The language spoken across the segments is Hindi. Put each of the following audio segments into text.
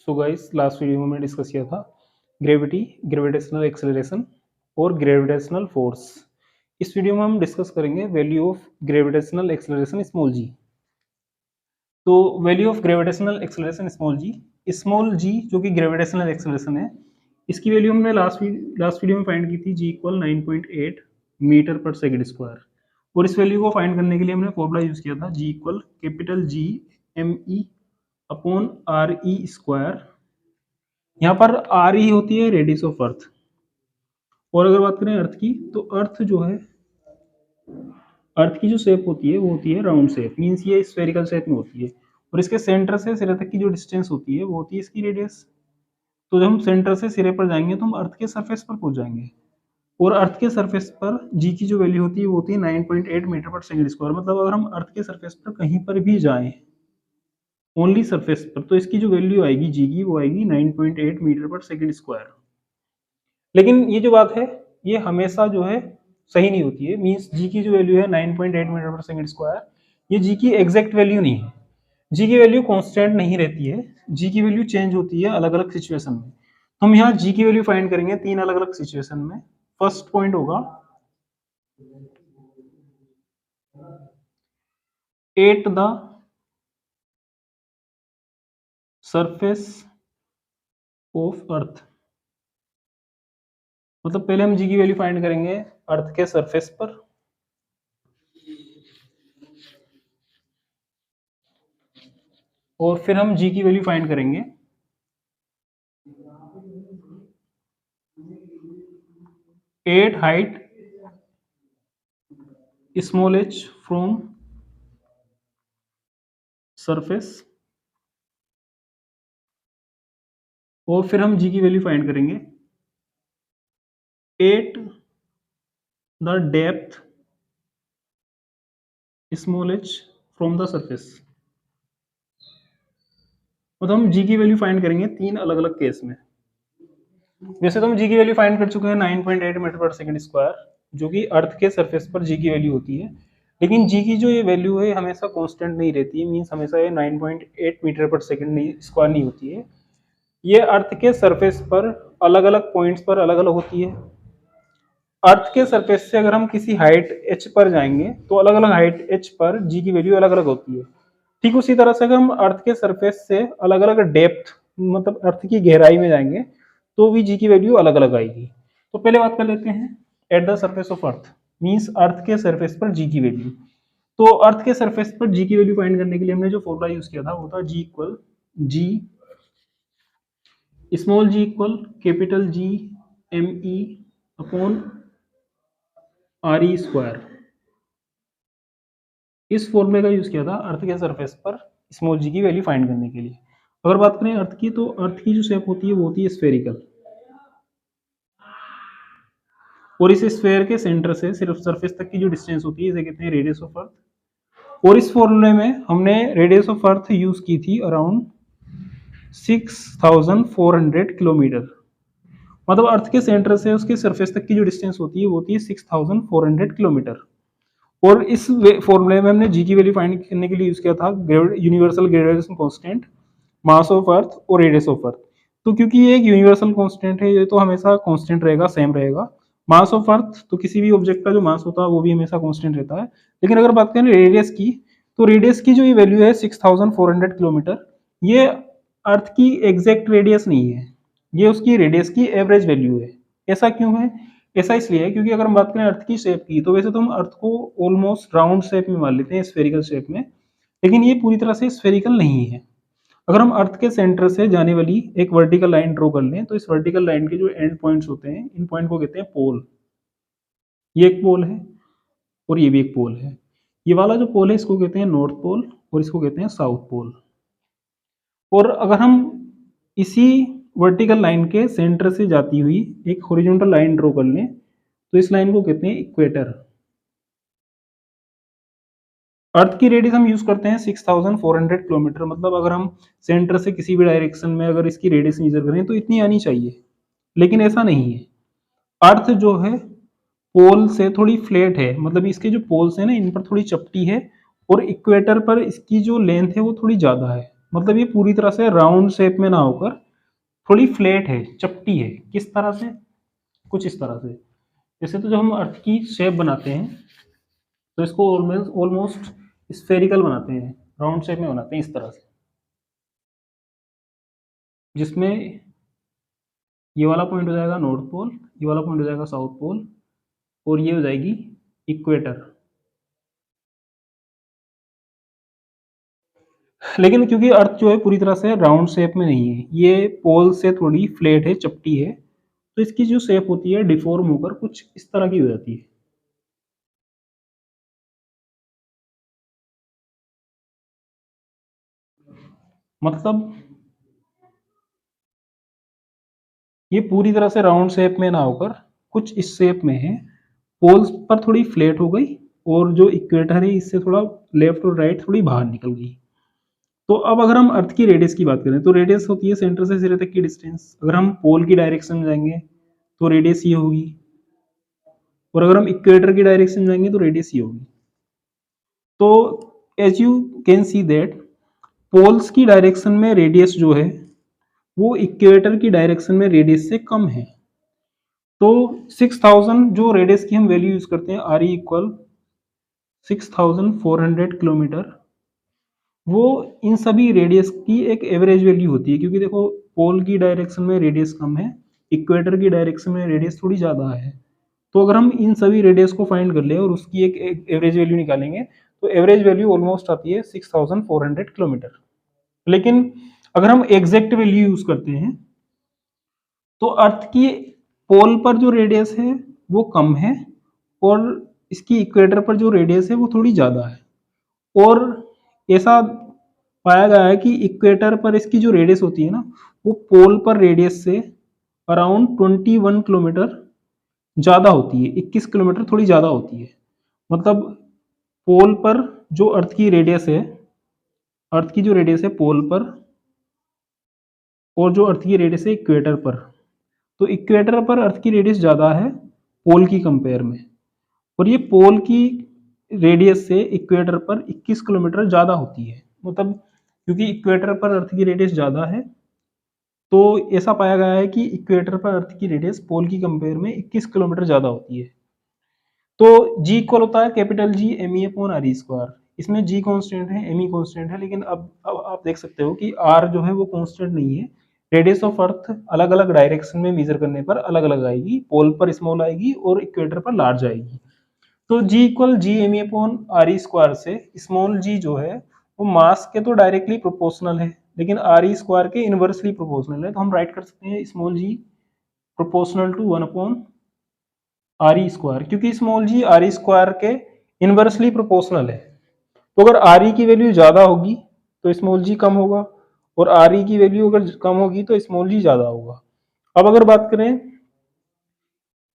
सो गाइस लास्ट वीडियो में मैंने डिस्कस किया था ग्रेविटी, ग्रेविटेशनल एक्सेलरेशन और ग्रेविटेशनल फोर्स। इस वीडियो में हम डिस्कस करेंगे value of gravitational acceleration small G. तो value of gravitational acceleration small G जो कि ग्रेविटेशनल एक्सेलरेशन है, इसकी वैल्यू हमने लास्ट वीडियो में फाइंड की थी जी इक्वल 9.8 मीटर पर सेकेंड स्क्वायर। और इस वैल्यू को फाइंड करने के लिए हमने फॉर्मूला यूज किया था G equal capital G M E upon R E square. यहाँ पर आर ई होती है रेडियस ऑफ अर्थ। और अगर बात करें अर्थ की, तो अर्थ जो है, अर्थ की जो शेप होती है वो होती है राउंड शेप, मीन्स ये स्फेरिकल शेप में होती है। और इसके सेंटर से सिरे तक की जो डिस्टेंस होती है वो होती है इसकी रेडियस। तो जब हम सेंटर से सिरे पर जाएंगे तो हम अर्थ के सरफेस पर पहुंच जाएंगे। और अर्थ के सरफेस पर जी की जो वैल्यू होती है वो होती है 9.8 मीटर पर सेकंड स्क्वायर। मतलब अगर हम अर्थ के सरफेस पर कहीं पर भी जाएं, ओनली सरफेस पर, तो इसकी जो वैल्यू आएगी जी की वो आएगी 9.8 मीटर पर सेकंड स्क्वायर। लेकिन ये जो बात है ये हमेशा जो है सही नहीं होती है। मींस जी की जो वैल्यू है 9.8 मीटर पर सेकंड स्क्वायर, ये जी की एग्जैक्ट वैल्यू नहीं है। जी की वैल्यू कांस्टेंट नहीं रहती है, जी की वैल्यू चेंज होती है अलग अलग सिचुएशन में। तो हम यहाँ जी की वैल्यू फाइंड करेंगे तीन अलग अलग सिचुएशन में। फर्स्ट पॉइंट होगा एट द सरफेस ऑफ अर्थ। मतलब पहले हम जी की वैल्यू फाइंड करेंगे अर्थ के सरफेस पर, और फिर हम जी की वैल्यू फाइंड करेंगे eight height small h from surface, और फिर हम जी की वैल्यू फाइंड करेंगे at the depth small h from the surface. मतलब हम जी की वैल्यू फाइंड करेंगे तीन अलग अलग केस में। वैसे तो हम जी की वैल्यू फाइंड कर चुके हैं 9.8 मीटर पर सेकंड स्क्वायर, जो कि अर्थ के सरफेस पर जी की वैल्यू होती है। लेकिन जी की जो ये वैल्यू है हमेशा कांस्टेंट नहीं रहती है, मींस हमेशा ये 9.8 मीटर पर सेकंड स्क्वायर नहीं होती है। ये अर्थ के सरफेस पर अलग अलग पॉइंट्स पर अलग अलग होती है। अर्थ के सरफेस से अगर हम किसी हाइट h पर जाएंगे तो अलग अलग हाइट h पर जी की वैल्यू अलग अलग होती है। ठीक उसी तरह से अगर हम अर्थ के सरफेस से अलग अलग डेप्थ, मतलब अर्थ की गहराई में जाएंगे तो भी जी की वैल्यू अलग अलग आएगी। तो पहले बात कर लेते हैं at the surface of earth, means earth के सरफेस पर जी की वैल्यू। तो अर्थ के सरफेस पर जी की वैल्यू फाइंड करने के लिए हमने जो फॉर्मूला यूज किया था वो था G equal G small G equal capital G M E upon R E square. इस फॉर्मूले का यूज किया था अर्थ के सरफेस पर स्मॉल जी की वैल्यू फाइंड करने के लिए। अगर बात करें अर्थ की, तो अर्थ की जो शेप होती है वो होती है स्फेरिकल। और इस स्फेयर के सेंटर से सिर्फ सरफेस तक की जो डिस्टेंस होती है इसे कहते हैं रेडियस ऑफ अर्थ। और इस फॉर्मूले में हमने रेडियस ऑफ अर्थ यूज की थी अराउंड 6400 किलोमीटर। मतलब अर्थ के सेंटर से उसके सरफेस तक की जो डिस्टेंस होती है वो होती है 6400 किलोमीटर। और इस फॉर्मूले में हमने जी की वैल्यू फाइंड करने के लिए यूज किया था universal gravitation constant, mass of earth और रेडियस ऑफ अर्थ। तो क्योंकि ये एक यूनिवर्सल कांस्टेंट है, ये तो हमेशा कांस्टेंट रहेगा, सेम रहेगा। मास ऑफ अर्थ, तो किसी भी ऑब्जेक्ट का जो मास होता है वो भी हमेशा कांस्टेंट रहता है। लेकिन अगर बात करें रेडियस की, तो रेडियस की जो ये वैल्यू है 6400 किलोमीटर, ये अर्थ की एग्जैक्ट रेडियस नहीं है, ये उसकी रेडियस की एवरेज वैल्यू है। ऐसा क्यों है? ऐसा इसलिए है क्योंकि अगर हम बात करें अर्थ की शेप की, तो वैसे तो हम अर्थ को ऑलमोस्ट राउंड शेप में मान लेते हैं, स्फेरिकल शेप में, लेकिन ये पूरी तरह से स्फेरिकल नहीं है। अगर हम अर्थ के सेंटर से जाने वाली एक वर्टिकल लाइन ड्रॉ कर लें, तो इस वर्टिकल लाइन के जो एंड पॉइंट्स होते हैं, इन पॉइंट को कहते हैं पोल। ये एक पोल है और ये भी एक पोल है। ये वाला जो पोल है इसको कहते हैं नॉर्थ पोल और इसको कहते हैं साउथ पोल। और अगर हम इसी वर्टिकल लाइन के सेंटर से जाती हुई एक हॉरिजॉन्टल लाइन ड्रॉ कर लें, तो इस लाइन को कहते हैं इक्वेटर। अर्थ की रेडियस हम यूज करते हैं 6400 किलोमीटर। मतलब अगर हम सेंटर से किसी भी डायरेक्शन में अगर इसकी रेडियस मेजर करें तो इतनी आनी चाहिए, लेकिन ऐसा नहीं है। अर्थ जो है पोल से थोड़ी फ्लैट है, मतलब इसके जो पोल्स हैं ना इन पर थोड़ी चपटी है, और इक्वेटर पर इसकी जो लेंथ है वो थोड़ी ज्यादा है। मतलब ये पूरी तरह से राउंड शेप में ना होकर थोड़ी फ्लैट है, चपटी है। किस तरह से? कुछ इस तरह से। जैसे तो जब हम अर्थ की शेप बनाते हैं तो इसको ऑलमोस्ट ऑलमोस्ट स्फेरिकल बनाते हैं, राउंड शेप में बनाते हैं इस तरह से, जिसमें ये वाला पॉइंट हो जाएगा नॉर्थ पोल, ये वाला पॉइंट हो जाएगा साउथ पोल, और ये हो जाएगी इक्वेटर। लेकिन क्योंकि अर्थ जो है पूरी तरह से राउंड शेप में नहीं है, ये पोल से थोड़ी फ्लैट है, चपटी है, तो इसकी जो शेप होती है डिफॉर्म होकर कुछ इस तरह की हो जाती है। मतलब ये पूरी तरह से राउंड शेप में ना होकर कुछ इस शेप में है, पोल्स पर थोड़ी फ्लैट हो गई, और जो इक्वेटर है इससे थोड़ा लेफ्ट और राइट थोड़ी बाहर निकल गई। तो अब अगर हम अर्थ की रेडियस की बात करें तो रेडियस होती है सेंटर से सिरे तक की डिस्टेंस। अगर हम पोल की डायरेक्शन में जाएंगे तो रेडियस ये होगी, और अगर हम इक्वेटर की डायरेक्शन में जाएंगे तो रेडियस ये होगी। तो as you can see that poles की डायरेक्शन में रेडियस जो है वो इक्वेटर की डायरेक्शन में रेडियस से कम है। तो 6000 जो रेडियस की हम वैल्यू यूज करते हैं, आर ई इक्वल 6400 किलोमीटर, वो इन सभी रेडियस की एक एवरेज वैल्यू होती है। क्योंकि देखो पोल की डायरेक्शन में रेडियस कम है, इक्वेटर की डायरेक्शन में रेडियस थोड़ी ज़्यादा है। तो अगर हम इन सभी रेडियस को फाइंड कर ले और उसकी एक एवरेज वैल्यू निकालेंगे तो एवरेज वैल्यू ऑलमोस्ट आती है 6400 किलोमीटर। लेकिन अगर हम एग्जैक्ट वैल्यू यूज करते हैं तो अर्थ की पोल पर जो रेडियस है वो कम है, और इसकी इक्वेटर पर जो रेडियस है वो थोड़ी ज़्यादा है। और ऐसा पाया गया है कि इक्वेटर पर इसकी जो रेडियस होती है ना, वो पोल पर रेडियस से अराउंड 21 किलोमीटर ज़्यादा होती है, 21 किलोमीटर थोड़ी ज़्यादा होती है। मतलब पोल पर जो अर्थ की रेडियस है, अर्थ की जो रेडियस है पोल पर, और जो अर्थ की रेडियस है इक्वेटर पर, तो इक्वेटर पर अर्थ की रेडियस ज़्यादा है पोल की कंपेयर में। और ये पोल की रेडियस से इक्वेटर पर 21 किलोमीटर ज़्यादा होती है। मतलब क्योंकि इक्वेटर पर अर्थ की रेडियस ज़्यादा है, तो ऐसा पाया गया है कि इक्वेटर पर अर्थ की रेडियस पोल की कंपेयर में 21 किलोमीटर ज़्यादा होती है। तो जी इक्वल होता है capital G M E upon R E square. इसमें जी कांस्टेंट है, एम ई कांस्टेंट है, लेकिन अब आप देख सकते हो कि आर जो है वो कांस्टेंट नहीं है। रेडियस ऑफ अर्थ अलग अलग डायरेक्शन में मेजर करने पर अलग अलग आएगी, पोल पर स्मॉल आएगी और इक्वेटर पर लार्ज आएगी। तो G equal G M E upon R E square से स्मॉल जी जो है वो मास के तो डायरेक्टली प्रोपोर्शनल है, लेकिन आर ई स्क्वायर के इनवर्सली प्रोपोर्शनल है। तो हम राइट कर सकते हैं small g proportional to 1 upon R E square, क्योंकि small g R E square के इनवर्सली प्रोपोर्शनल है। तो अगर आर ई की वैल्यू ज़्यादा होगी तो स्मॉल जी कम होगा, और आर ई की वैल्यू अगर कम होगी तो स्मॉल जी ज़्यादा होगा। अब अगर बात करें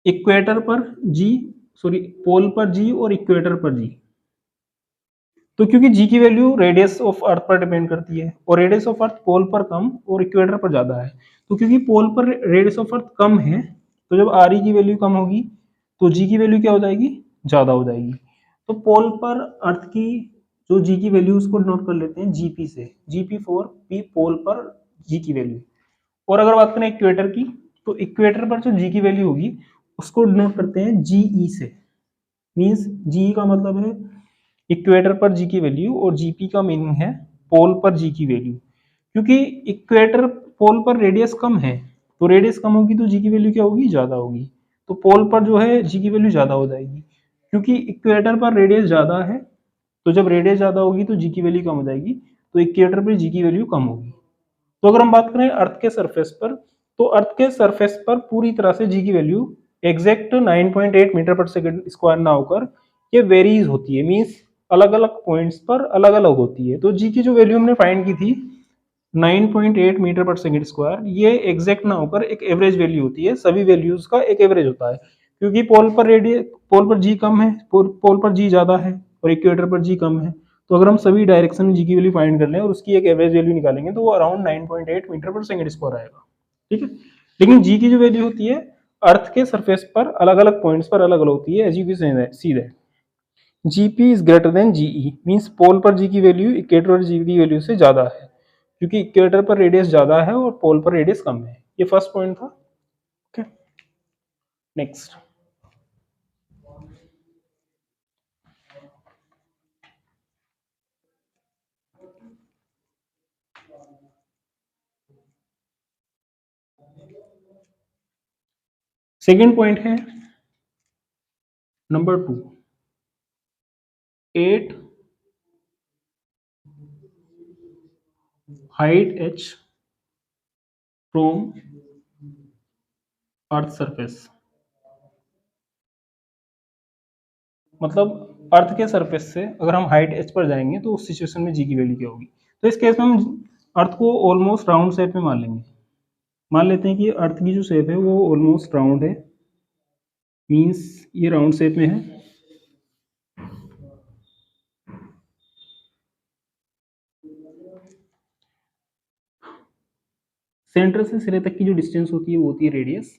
इक्वेटर पर जी, सॉरी पोल पर जी और इक्वेटर पर जी, तो क्योंकि जी की वैल्यू रेडियस ऑफ अर्थ पर डिपेंड करती है, और रेडियस ऑफ अर्थ पोल पर कम और इक्वेटर पर ज़्यादा है, तो क्योंकि पोल पर रेडियस ऑफ अर्थ कम है, तो जब आर ई की वैल्यू कम होगी तो जी की वैल्यू क्या हो जाएगी? ज़्यादा हो जाएगी। तो पोल पर अर्थ की जो जी की वैल्यू उसको नोट कर लेते हैं जीपी से, जीपी फॉर पी पोल पर जी की वैल्यू। और अगर बात करें इक्वेटर की, तो इक्वेटर पर जो जी की वैल्यू होगी उसको नोट करते हैं जीई से। मीन्स जी का मतलब है इक्वेटर पर जी की वैल्यू, और जीपी का मीनिंग है पोल पर जी की वैल्यू। क्योंकि इक्वेटर पोल पर रेडियस कम है, तो रेडियस कम होगी तो जी की वैल्यू क्या होगी? ज़्यादा होगी। तो पोल पर जो है जी की वैल्यू ज़्यादा हो जाएगी। क्योंकि इक्वेटर पर रेडियस ज़्यादा है, तो जब रेडियस ज़्यादा होगी तो जी की वैल्यू कम हो जाएगी, तो इक्वेटर पर जी की वैल्यू कम होगी। तो अगर हम बात करें अर्थ के सरफेस पर, तो अर्थ के सरफेस पर पूरी तरह से जी की वैल्यू एग्जैक्ट 9.8 मीटर पर सेकंड स्क्वायर ना होकर ये वेरीज होती है। मीन्स अलग अलग पॉइंट्स पर अलग अलग होती है। तो जी की जो वैल्यू हमने फाइंड की थी 9.8 मीटर पर सेकंड स्क्वायर, ये एग्जैक्ट ना होकर एक एवरेज वैल्यू होती है। सभी वैल्यूज का एक एवरेज होता है, क्योंकि पोल पर जी कम है, पोल पर जी ज्यादा है, और इक्वेटर पर जी कम है। तो अगर हम सभी डायरेक्शन में जी की वैल्यू फाइंड कर लें और उसकी एक एवरेज वैल्यू निकालेंगे तो वो अराउंड 9.8 मीटर पर सेकंड स्क्वायर आएगा। ठीक है। लेकिन जी की जो वैल्यू होती है अर्थ के सरफेस पर अलग अलग पॉइंट्स पर अलग अलग होती है। As you can see that GP is greater than GE, means pole पर जी की वैल्यू इक्वेटर और जी की वैल्यू से ज्यादा है। क्योंकि इक्वेटर पर रेडियस ज़्यादा है और पोल पर रेडियस कम है। ये फर्स्ट पॉइंट था। ओके, नेक्स्ट सेकेंड पॉइंट है number 2, 8 height h from earth surface. मतलब अर्थ के सरफेस से अगर हम हाइट h पर जाएंगे तो उस सिचुएशन में g की वैल्यू क्या होगी। तो इस केस में हम अर्थ को ऑलमोस्ट राउंड शेप में मान लेंगे। मान लेते हैं कि अर्थ की जो शेप है वो ऑलमोस्ट राउंड है, मींस ये राउंड शेप में है। सेंटर से सिरे तक की जो डिस्टेंस होती है वो होती है रेडियस।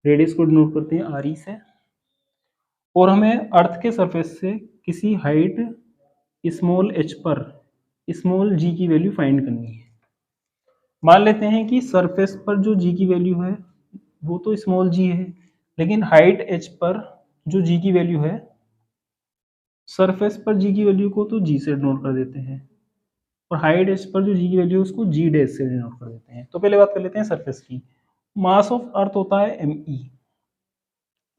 रेडियस को डिनोट करते हैं आर ई से। और हमें अर्थ के सरफेस से किसी हाइट स्मॉल h पर स्मॉल g की वैल्यू फाइंड करनी है। मान लेते हैं कि सरफेस पर जो g की वैल्यू है वो तो स्मॉल g है, लेकिन हाइट h पर जो g की वैल्यू है, सरफेस पर g की वैल्यू को तो g से डिनोट कर देते हैं और हाइट h पर जो g की वैल्यू है उसको g डैश से डिनोट कर देते हैं। तो पहले बात कर लेते हैं सरफेस की। मास ऑफ अर्थ होता है me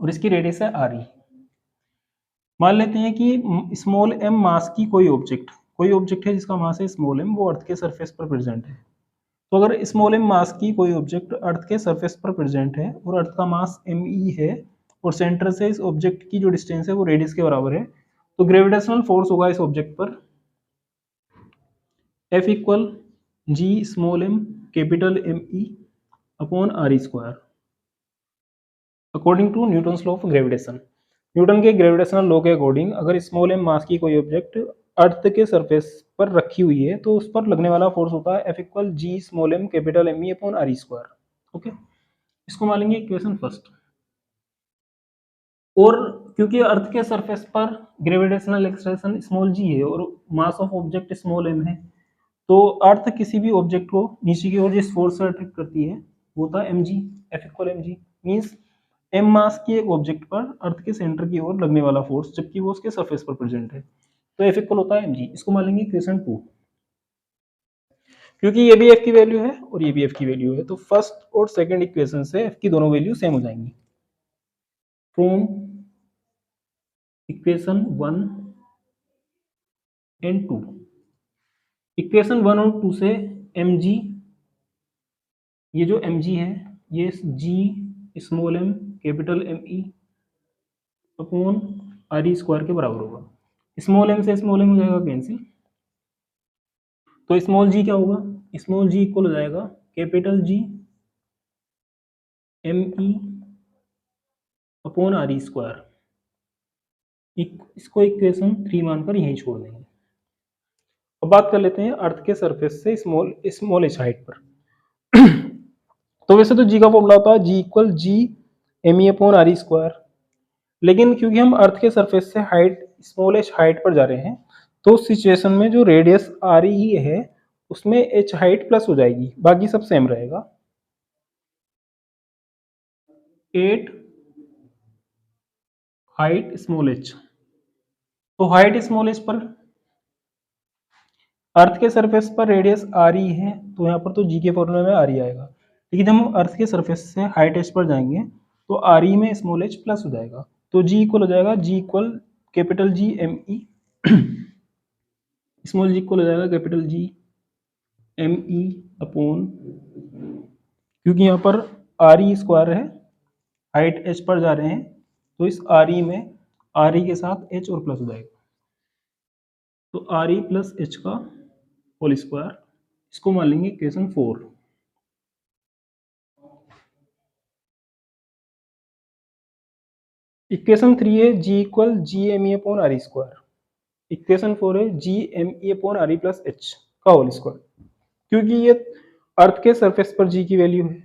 और इसकी रेडियस है re। मान लेते हैं कि स्मॉल m मास की कोई ऑब्जेक्ट है जिसका मास है स्मॉल m, वो अर्थ के सरफेस पर प्रेजेंट है। तो अगर स्मॉल m मास की कोई ऑब्जेक्ट अर्थ के सरफेस पर प्रेजेंट है और अर्थ का मास me है और सेंटर से इस ऑब्जेक्ट की जो डिस्टेंस है वो रेडियस के बराबर है, तो ग्रेविटेशनल फोर्स होगा इस ऑब्जेक्ट पर F equal g small m capital me upon r square according to Newton's law of gravitation. Newton के ग्रेविटेशनल लॉ के अकॉर्डिंग अगर स्मॉल m मास की कोई ऑब्जेक्ट अर्थ के सरफेस पर रखी हुई है तो उस पर लगने वाला फोर्स होता है F equal G small m capital me upon r square. Okay, इसको मान लेंगे इक्वेशन फर्स्ट। और क्योंकि अर्थ के सरफेस पर ग्रेविटेशनल एक्सलेरेशन स्मॉल g है और mass of object small m है, तो अर्थ किसी भी ऑब्जेक्ट को नीचे की ओर जिस फोर्स से अट्रैक्ट करती है वो होता है mg। F equal mg means m mass की एक ऑब्जेक्ट पर अर्थ के सेंटर की ओर लगने वाला फोर्स जबकि वो उसके सरफेस पर प्रेजेंट है, तो F इक्वल होता है mg। इसको मान लेंगे इक्वेशन 2। क्योंकि ये भी f की वैल्यू है और ये भी f की वैल्यू है, तो फर्स्ट और सेकंड इक्वेशन से f की दोनों वैल्यू सेम हो जाएंगी। फ्रॉम इक्वेशन 1 एंड 2, इक्वेशन 1 और 2 से mg, ये जो mg है ये g small m capital me upon r square के बराबर होगा। स्मॉल m से स्मॉल m हो जाएगा कैंसिल, तो स्मॉल g क्या होगा, स्मॉल g इक्वल हो जाएगा capital G me upon r square. इसको इक्वेशन 3 मानकर यहीं छोड़ देंगे। अब बात कर लेते हैं अर्थ के सरफेस से स्मॉल h हाइट पर। तो वैसे तो g का फॉर्मूला होता है g इक्वल जी me अपॉन r स्क्वायर, लेकिन क्योंकि हम अर्थ के सरफेस से हाइट स्मॉल h हाइट पर जा रहे हैं तो उस सिचुएशन में जो रेडियस आ रही है उसमें h हाइट प्लस हो जाएगी, बाकी सब सेम रहेगा। 8 हाइट स्मॉल h, तो हाइट स्मॉल h पर अर्थ के सरफेस पर रेडियस आ रही है तो यहाँ पर तो g के फॉर्मूले में आ रही आएगा, लेकिन जब हम अर्थ के सरफेस से हाइट h पर जाएंगे तो आर ई में स्मॉल h प्लस हो जाएगा, तो g इक्वल हो जाएगा g equal capital G M E, small g equal हो जाएगा capital G M E upon, क्योंकि यहाँ पर आर ई स्क्वायर है, हाइट h पर जा रहे हैं तो इस आर ई में आर ई के साथ h और प्लस हो जाएगा, तो आर ई प्लस h का होल स्क्वायर। इसको मान लेंगे इक्वेशन 4। इक्वेशन 3 है g equal G M E upon R square. Equation 4 है G M E upon R E plus H का होल स्क्वायर। क्योंकि ये अर्थ के सरफेस पर g की वैल्यू है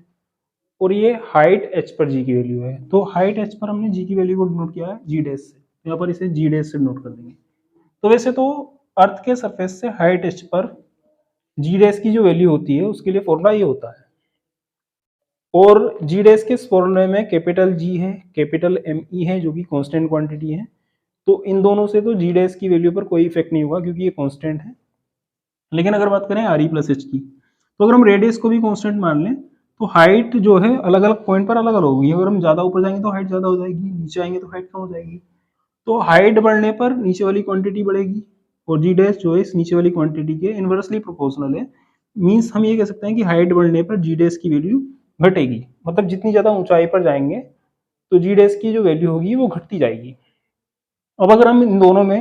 और ये हाइट h पर g की वैल्यू है, तो हाइट h पर हमने g की वैल्यू को डिनोट किया है g डैश से, यहाँ पर इसे g डैश से डिनोट कर देंगे। तो वैसे तो अर्थ के सरफेस से हाइट h पर जी डैश की जो वैल्यू होती है उसके लिए फॉर्मूला ये होता है, और जी डैश के फॉर्मूले में कैपिटल जी है, कैपिटल एम ई है जो कि कांस्टेंट क्वांटिटी है, तो इन दोनों से तो जी डैश की वैल्यू पर कोई इफेक्ट नहीं होगा क्योंकि ये कांस्टेंट है। लेकिन अगर बात करें आर ई प्लस एच की, तो अगर हम रेडियस को भी कांस्टेंट मान लें तो हाइट जो है अलग अलग पॉइंट पर अलग अलग होगी। अगर हम ज़्यादा ऊपर जाएंगे तो हाइट ज़्यादा हो जाएगी, नीचे आएंगे तो हाइट कम हो जाएगी। तो हाइट बढ़ने पर नीचे वाली क्वांटिटी बढ़ेगी, और जी डैश जो है इस नीचे वाली क्वांटिटी के इन्वर्सली प्रोपोर्शनल है। मीन्स हम ये कह सकते हैं कि हाइट बढ़ने पर जी डैश की वैल्यू घटेगी, मतलब जितनी ज़्यादा ऊंचाई पर जाएंगे तो जी डैश की जो वैल्यू होगी वो घटती जाएगी। अब अगर हम इन दोनों में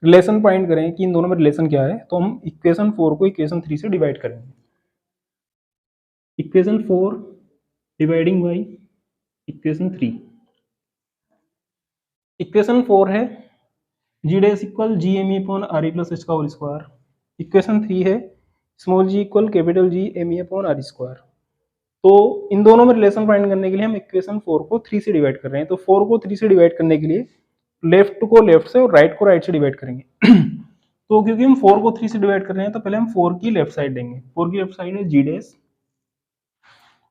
रिलेशन फाइंड करें कि इन दोनों में रिलेशन क्या है, तो हम इक्वेशन 4 को इक्वेशन 3 से डिवाइड करेंगे। Equation 4 dividing by equation 3। Equation 4 है G dash equal G M E upon R E plus H का होल स्क्वायर। इक्वेशन 3 है small G equal capital G M E upon R square. तो इन दोनों में रिलेशन फाइंड करने के लिए हम इक्वेशन 4 को 3 से डिवाइड कर रहे हैं। तो 4 को 3 से डिवाइड करने के लिए लेफ्ट को लेफ्ट से और राइट को राइट से डिवाइड करेंगे। तो क्योंकि हम 4 को 3 से डिवाइड कर रहे हैं तो पहले हम 4 की लेफ्ट साइड देंगे। 4 की लेफ्ट साइड है जी डैश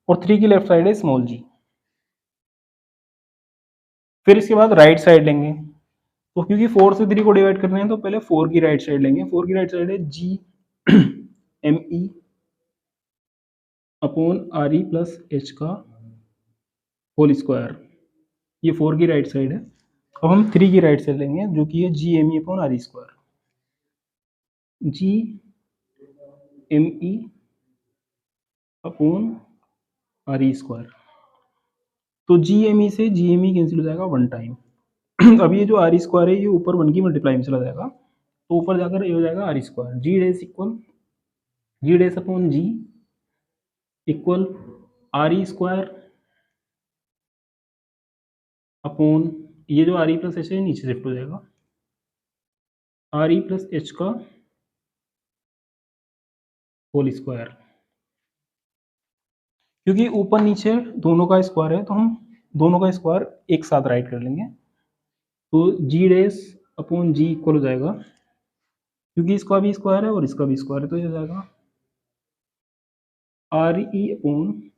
और 3 की लेफ्ट साइड है स्मॉल जी। फिर इसके बाद राइट साइड लेंगे। तो क्योंकि 4 से 3 को डिवाइड करना है तो पहले 4 की राइट साइड लेंगे। 4 की राइट साइड है G M E upon R E plus H का होल स्क्वायर। ये 4 की राइट साइड है। अब हम 3 की राइट साइड लेंगे जो कि है G M E upon R E square. G M E upon R E square. तो जी एम ई से जी एम ई कैंसिल हो जाएगा वन टाइम। अब ये जो आर स्क्वायर है ये ऊपर वन की मल्टीप्लाई में चला जाएगा, तो ऊपर जाकर ये हो जाएगा R square. G dash equal g dash upon g equal R E square upon ये जो आर ई प्लस एच है नीचे शिफ्ट हो जाएगा, आर ई प्लस एच का होल स्क्वायर। क्योंकि ऊपर नीचे दोनों का स्क्वायर है तो हम दोनों का स्क्वायर एक साथ राइट कर लेंगे। तो जी डैश अपॉन जी इक्वल हो जाएगा, क्योंकि इसका भी स्क्वायर है और इसका भी स्क्वायर है तो ये हो जाएगा आर ई upon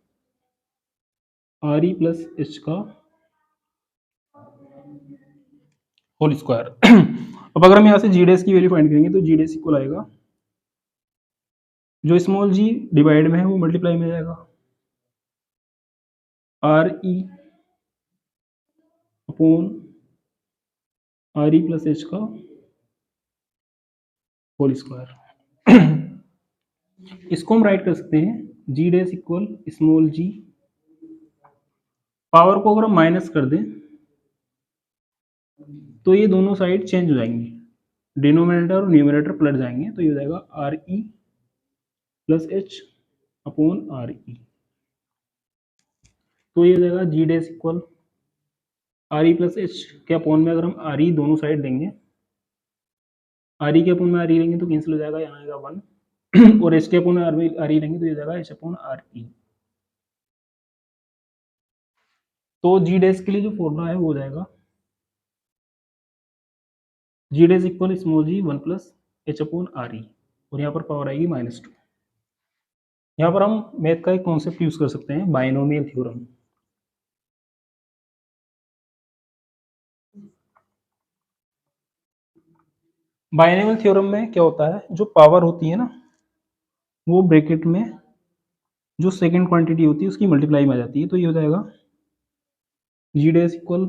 R E plus H का होल स्क्वायर। अब अगर हम यहाँ से जी डैश की वैल्यू फाइंड करेंगे तो जी डैश इक्वल आएगा, जो स्मॉल जी डिवाइड में है वो मल्टीप्लाई में जाएगा, आर ई upon R E plus H का होल स्क्वायर। इसको हम राइट कर सकते हैं जी डैश इक्वल स्मॉल जी, पावर को अगर हम माइनस कर दें तो ये दोनों साइड चेंज हो जाएंगी, डिनोमिनेटर और न्यूमरेटर पलट जाएंगे, तो ये हो जाएगा R E plus H upon R E. तो ये हो जाएगा G dash equal R E plus H के अपॉन में अगर हम आर ई दोनों साइड देंगे, आर ई के अपॉन में आर ई लेंगे तो कैंसिल हो जाएगा, यहाँ आएगा वन। और एच के अपॉन में आर ई लेंगे तो ये हो जाएगा एच अपॉन आर ई। तो जी डैश के लिए जो फॉर्मूला है वो हो जाएगा G dash equal small G one plus H upon R E, और यहाँ पर पावर आएगी -2। यहाँ पर हम मैथ का एक कॉन्सेप्ट यूज कर सकते हैं, बाइनोमियल थ्योरम। बाइनोमियल थ्योरम में क्या होता है, जो पावर होती है ना वो ब्रैकेट में जो सेकंड क्वांटिटी होती है उसकी मल्टीप्लाई में आ जाती है। तो ये हो जाएगा जी डैश इक्वल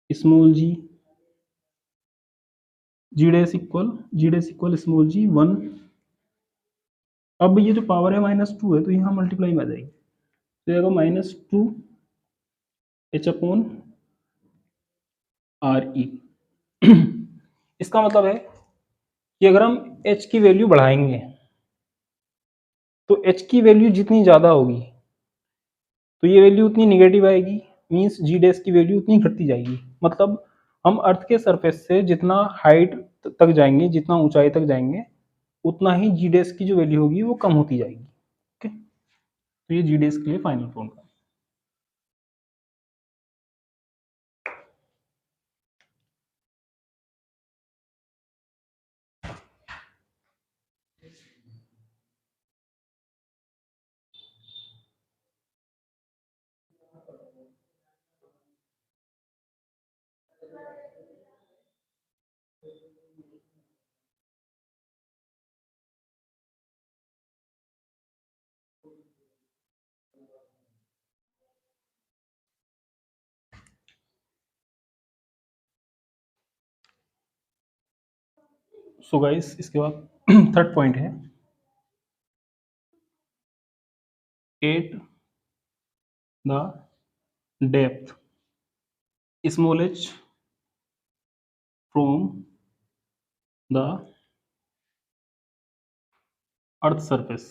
स्मॉल जी, जी dash equal small G one. अब ये जो पावर है -2 है तो यहाँ मल्टीप्लाई में आ जाएगी, तो जाएगा -2 एच अपॉन आर ई। इसका मतलब है कि अगर हम एच की वैल्यू बढ़ाएंगे तो एच की वैल्यू जितनी ज़्यादा होगी तो ये वैल्यू उतनी निगेटिव आएगी, मीन्स जी डैश की वैल्यू उतनी घटती जाएगी। मतलब हम अर्थ के सरफेस से जितना हाइट तक जाएंगे, जितना ऊंचाई तक जाएंगे, उतना ही जी डैश की जो वैल्यू होगी वो कम होती जाएगी। ओके, तो ये जी डैश के लिए फाइनल फॉर्मूला। सो गाइस इसके बाद थर्ड पॉइंट है 8 the depth small h from the earth surface.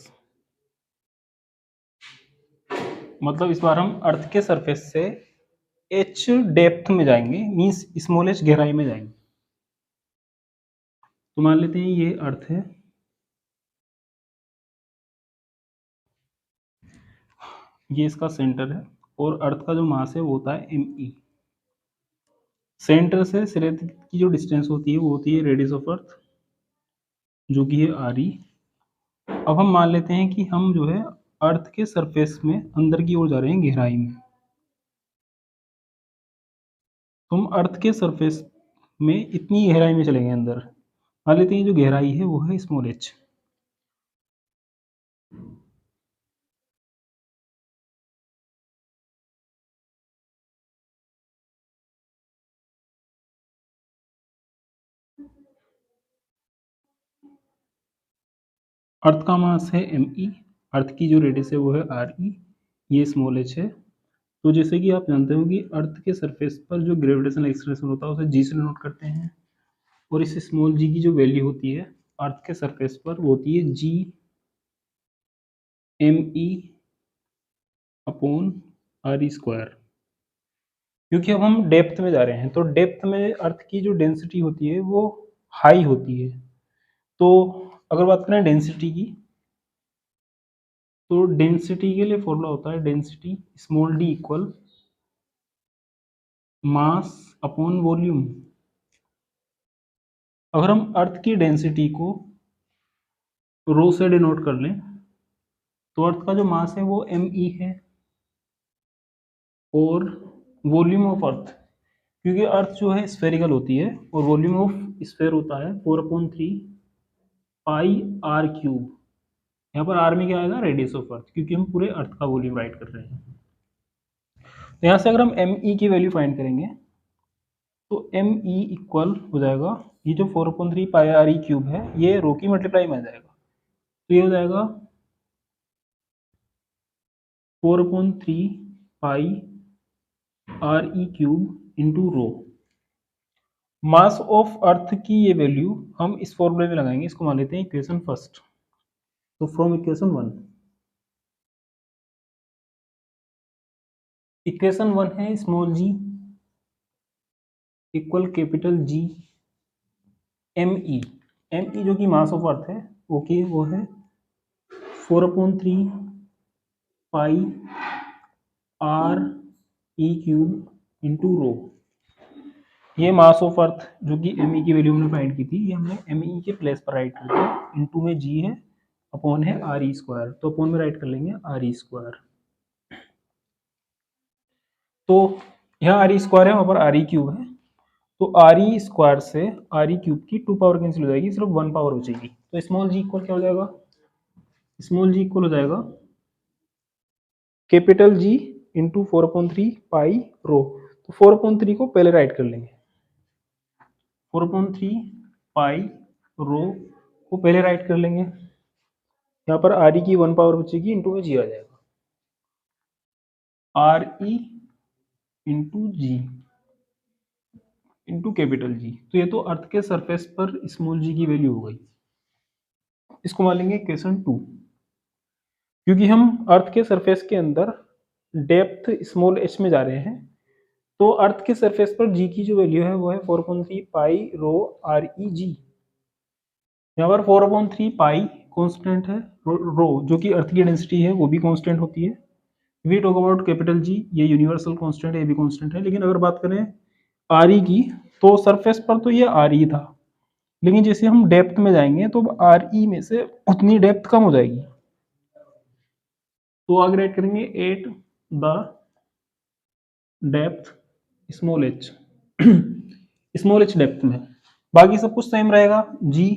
मतलब इस बार हम अर्थ के सरफेस से h डेप्थ में जाएंगे, मींस स्मॉल h गहराई में जाएंगे। तो मान लेते हैं ये अर्थ है, ये इसका सेंटर है और अर्थ का जो मास है वो होता है me। सेंटर से सिरे की जो डिस्टेंस होती है वो होती है रेडियस ऑफ अर्थ, जो कि है re। अब हम मान लेते हैं कि हम जो है अर्थ के सरफेस में अंदर की ओर जा रहे हैं गहराई में। तो हम अर्थ के सरफेस में इतनी गहराई में चलेंगे अंदर। मान लेते हैं जो गहराई है वो है स्मॉल h। अर्थ का मास है me, अर्थ की जो रेडियस है वो है re, ये स्मॉल h है। तो जैसे कि आप जानते हो कि अर्थ के सरफेस पर जो ग्रेविटेशनल एक्सेलरेशन होता है उसे g से डिनोट करते हैं, और इस स्मॉल g की जो वैल्यू होती है अर्थ के सरफेस पर वो होती है g me upon re square. क्योंकि अब हम डेप्थ में जा रहे हैं, तो डेप्थ में अर्थ की जो डेंसिटी होती है वो हाई होती है। तो अगर बात करें डेंसिटी की, तो डेंसिटी के लिए फॉर्मूला होता है density small d equal mass upon volume. अगर हम अर्थ की डेंसिटी को रो से डिनोट कर लें तो अर्थ का जो मास है वो me है, और वॉल्यूम ऑफ अर्थ, क्योंकि अर्थ जो है स्फेरिकल होती है और वॉल्यूम ऑफ स्फेयर होता है 4/3 पाई r क्यूब। यहाँ पर r में क्या आएगा, रेडियस ऑफ अर्थ, क्योंकि हम पूरे अर्थ का वॉल्यूम राइट कर रहे हैं। तो यहाँ से अगर हम me की वैल्यू फाइंड करेंगे तो me इक्वल हो जाएगा, ये जो 4/3 पाई r क्यूब है ये रो की मल्टीप्लाई में आ जाएगा, तो ये हो जाएगा 4/3 पाई re cube into rho. Mass of earth की ये वैल्यू हम इस फॉर्मूले में लगाएंगे, इसको मान लेते हैं इक्वेशन फर्स्ट। तो फ्रॉम इक्वेशन 1, इक्वेशन 1 है small g equal capital G me जो कि मास ऑफ अर्थ है ओके, वो है 4/3 पाई re क्यूब इंटू रो। ये मास ऑफ अर्थ जो कि me की वैल्यू हमने फाइंड की थी, ये हमने me के प्लेस पर राइट कर दिया। इंटू में g है, अपॉन है re स्क्वायर, तो अपॉन में राइट कर लेंगे re स्क्वायर। तो यहाँ re स्क्वायर है, वहाँ पर re क्यूब है, तो re स्क्वायर से re क्यूब की 2 पावर कैंसिल हो जाएगी, सिर्फ 1 पावर बचेगी। तो स्मॉल g इक्वल क्या हो जाएगा, स्मॉल g इक्वल हो जाएगा कैपिटल G इंटू 4/3 पाई रो। तो 4/3 को पहले राइट कर लेंगे, 4/3 पाई रो को पहले राइट कर लेंगे। यहाँ पर re की 1 पावर बचेगी, इंटू में g आ जाएगा, re इंटू जी इंटू कैपिटल G। तो ये तो अर्थ के सरफेस पर स्मॉल g की वैल्यू हो गई। इसको मान लेंगे इक्वेशन 2, क्योंकि हम अर्थ के सरफेस के अंदर डेप्थ स्मॉल h में जा रहे हैं, तो अर्थ के सरफेस पर g की जो वैल्यू है वो है 4/3 पाई रो re g। यहाँ पर 4/3 पाई कांस्टेंट है, रो जो कि अर्थ की डेंसिटी है वो भी कांस्टेंट होती है। We talk about capital G, ये यूनिवर्सल कांस्टेंट है, ये भी कांस्टेंट है। लेकिन अगर बात करें re की, तो सरफेस पर तो ये re था, लेकिन जैसे हम डेप्थ में जाएंगे तो re में से उतनी डेप्थ कम हो जाएगी। तो आगे राइट करेंगे 8 the depth small h small h depth में। बाकी सब कुछ सेम रहेगा, g,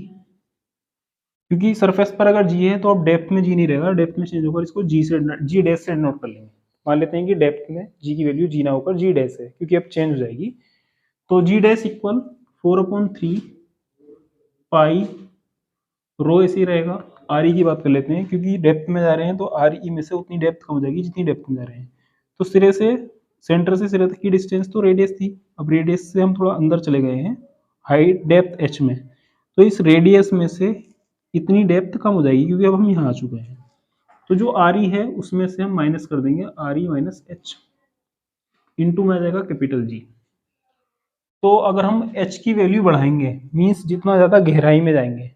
क्योंकि सरफेस पर अगर g है तो अब डेप्थ में g नहीं रहेगा, डेप्थ में चेंज होकर इसको g डैश से नोट कर लेंगे। मान लेते हैं कि डेप्थ में g की वैल्यू g ना होकर g डैश है, क्योंकि अब चेंज हो जाएगी। तो g डैश इक्वल 4/3 पाई रो ऐसे ही रहेगा। आर ई की बात कर लेते हैं, क्योंकि डेप्थ में जा रहे हैं तो आर ई में से उतनी डेप्थ कम हो जाएगी जितनी डेप्थ में जा रहे हैं। तो सिरे से सेंटर से सिरे तक की डिस्टेंस तो रेडियस थी, अब रेडियस से हम थोड़ा अंदर चले गए हैं हाइट डेप्थ एच में, तो इस रेडियस में से इतनी डेप्थ कम हो जाएगी क्योंकि अब हम यहाँ आ चुके हैं। तो जो आर ई है उसमें से हम माइनस कर देंगे are E minus H, into में आ जाएगा कैपिटल जी। तो अगर हम एच की वैल्यू बढ़ाएंगे, मीन्स जितना ज़्यादा गहराई में जाएंगे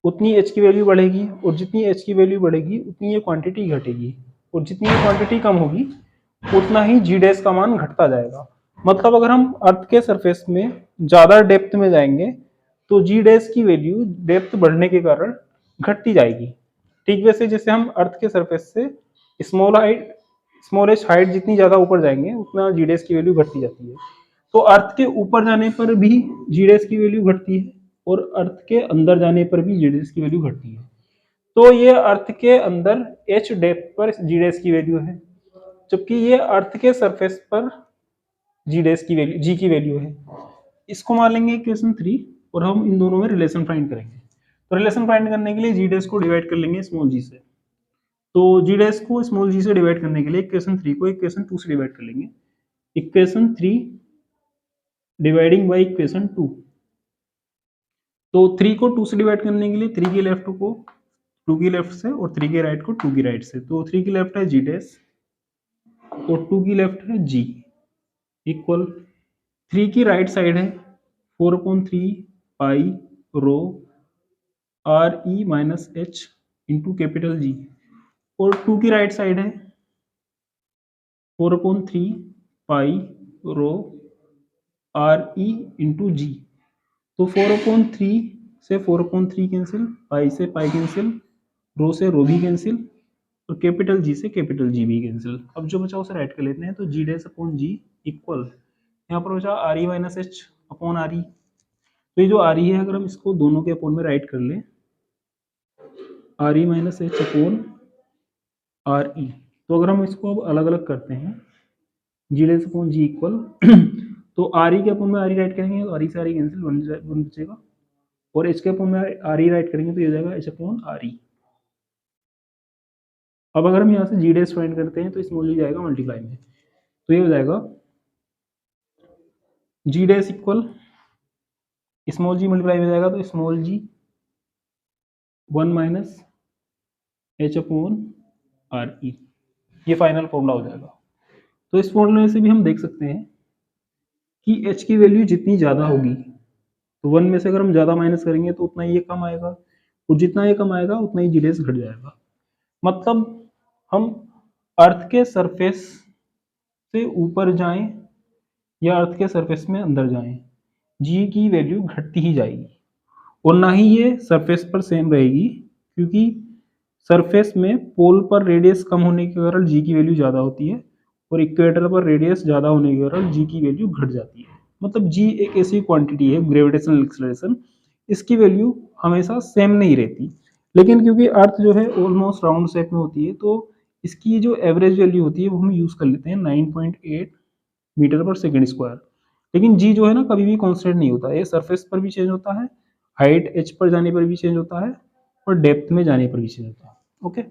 उतनी एच की वैल्यू बढ़ेगी, और जितनी एच की वैल्यू बढ़ेगी उतनी ये क्वांटिटी घटेगी, और जितनी ये क्वांटिटी कम होगी उतना ही जी डैश का मान घटता जाएगा। मतलब अगर हम अर्थ के सरफेस में ज़्यादा डेप्थ में जाएंगे तो जी डैश की वैल्यू डेप्थ बढ़ने के कारण घटती जाएगी। ठीक वैसे जैसे हम अर्थ के सरफेस से स्मॉलेस्ट हाइट जितनी ज़्यादा ऊपर जाएंगे उतना जी डैश की वैल्यू घटती जाती है। तो अर्थ के ऊपर जाने पर भी जी डैश की वैल्यू घटती है, और अर्थ के अंदर जाने पर भी जी डैश की वैल्यू घटती है। तो ये अर्थ के अंदर एच डेप्थ पर जी डैश की वैल्यू है, जबकि ये अर्थ के सरफेस पर जी डैश की वैल्यू जी की वैल्यू है। इसको मान लेंगे इक्वेशन 3 और हम इन दोनों में रिलेशन फाइंड करेंगे। तो रिलेशन फाइंड करने के लिए जी डैश को डिवाइड कर लेंगे स्मॉल जी से। तो जी डैश को स्मॉल जी से डिवाइड करने के लिए इक्वेशन 3 को इक्वेशन 2 से डिवाइड कर लेंगे। Equation 3 dividing by equation 2। तो 3 को 2 से डिवाइड करने के लिए 3 के लेफ्ट को 2 की लेफ्ट से और 3 के राइट को 2 की राइट से। तो 3 की लेफ्ट है जी डैश और 2 की लेफ्ट है जी, इक्वल 3 की राइट साइड है 4/3 pi rho R E minus H into capital G, और 2 की राइट साइड है 4/3 pi rho R E into जी। तो 4/3 से 4/3 कैंसिल, पाई से पाई कैंसिल, रो से रो भी कैंसिल, और कैपिटल जी से कैपिटल जी भी कैंसिल। अब जो बचा उसे राइट कर लेते हैं। तो जी डैश अपॉन जी इक्वल, यहाँ पर बचा are E minus H upon R E. तो ये जो आर ई है अगर हम इसको दोनों के अपॉन में राइट कर लें, are E minus H upon R E, तो अगर हम इसको अब अलग अलग करते हैं जी डैश अपॉन जी इक्वल तो आर ई के अपॉन में आर ई राइट करेंगे तो आर ई से आर ई कैंसिल, वन बचेगा, और एच के अपॉन में आर ई राइट करेंगे तो ये हो जाएगा एच अपॉन आर ई। अब अगर हम यहाँ से जी डैश फाइंड करते हैं तो स्मॉल जी जाएगा मल्टीप्लाई में, तो ये हो जाएगा जी डैश इक्वल स्मॉल जी मल्टीप्लाई में जाएगा तो स्मॉल जी 1 माइनस एच अपॉन आर ई, ये फाइनल फॉर्मूला हो जाएगा। तो इस फॉर्मूले से भी हम देख सकते हैं कि एच की वैल्यू जितनी ज़्यादा होगी तो 1 में से अगर हम ज़्यादा माइनस करेंगे तो उतना ये कम आएगा, और जितना ये कम आएगा उतना ही जी डैश घट जाएगा। मतलब हम अर्थ के सरफेस से ऊपर जाएं या अर्थ के सरफेस में अंदर जाएं, जी की वैल्यू घटती ही जाएगी, और ना ही ये सरफेस पर सेम रहेगी, क्योंकि सरफेस में पोल पर रेडियस कम होने के कारण जी की वैल्यू ज़्यादा होती है, और इक्वेटर पर रेडियस ज़्यादा होने के कारण जी की वैल्यू घट जाती है। मतलब जी एक ऐसी क्वांटिटी है ग्रेविटेशनल एक्सेलरेशन, इसकी वैल्यू हमेशा सेम नहीं रहती, लेकिन क्योंकि अर्थ जो है ऑलमोस्ट राउंड शेप में होती है तो इसकी जो एवरेज वैल्यू होती है वो हम यूज़ कर लेते हैं 9.8 मीटर पर सेकेंड स्क्वायर। लेकिन जी जो है ना कभी भी कांस्टेंट नहीं होता, ये सरफेस पर भी चेंज होता है, हाइट एच पर जाने पर भी चेंज होता है, और डेप्थ में जाने पर भी चेंज होता है। ओके।